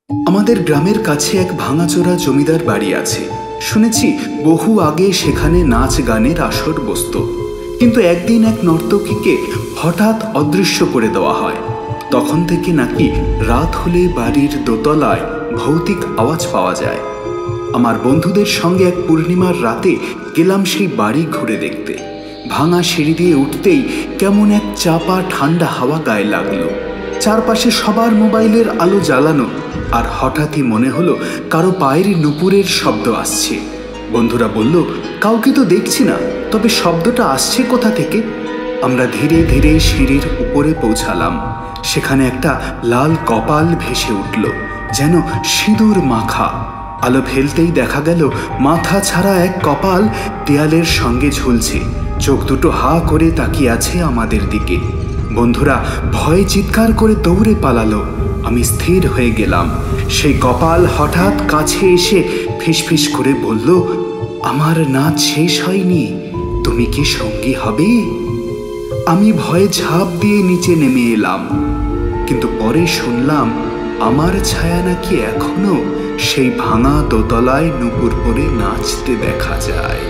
আমাদের গ্রামের কাছে এক ভাঙাচোরা জমিদার বাড়ি আছে। শুনেছি বহু আগে সেখানে নাচ গানের আসর বসত, কিন্তু একদিন এক নর্তকীকে হঠাৎ অদৃশ্য করে দেওয়া হয়। তখন থেকে নাকি রাত হলে বাড়ির দোতলায় ভৌতিক আওয়াজ পাওয়া যায়। আমার বন্ধুদের সঙ্গে এক পূর্ণিমার রাতে গেলাম সেই বাড়ি ঘুরে দেখতে। ভাঙা সিঁড়ি দিয়ে উঠতেই কেমন এক চাপা ঠান্ডা হাওয়া গায়ে লাগলো। চারপাশে সবার মোবাইলের আলো জ্বালানো, আর হঠাৎই মনে হলো কারো পায়ের নুপুরের শব্দ আসছে। বন্ধুরা বলল, কাউকে তো দেখছি না, তবে শব্দটা আসছে কোথা থেকে? আমরা ধীরে ধীরে সিঁড়ির উপরে পৌঁছালাম। সেখানে একটা লাল কপাল ভেসে উঠল, যেন সিঁদুর মাখা। আলো ফেলতেই দেখা গেল মাথা ছাড়া এক কপাল দেয়ালের সঙ্গে ঝুলছে। চোখ দুটো হা করে তাকিয়ে আছে আমাদের দিকে। বন্ধুরা ভয়ে চিৎকার করে দৌড়ে পালালো। আমি স্থির হয়ে গেলাম। সেই কপাল হঠাৎ কাছে এসে ফিসফিস করে বলল, আমার নাচ শেষ হয়নি, তুমি কি সঙ্গী হবে? আমি ভয়ে ঝাঁপ দিয়ে নিচে নেমে এলাম, কিন্তু পরে শুনলাম আমার ছায়া নাকি এখনো সেই ভাঙা দোতলায় নুপুর পরে নাচতে দেখা যায়।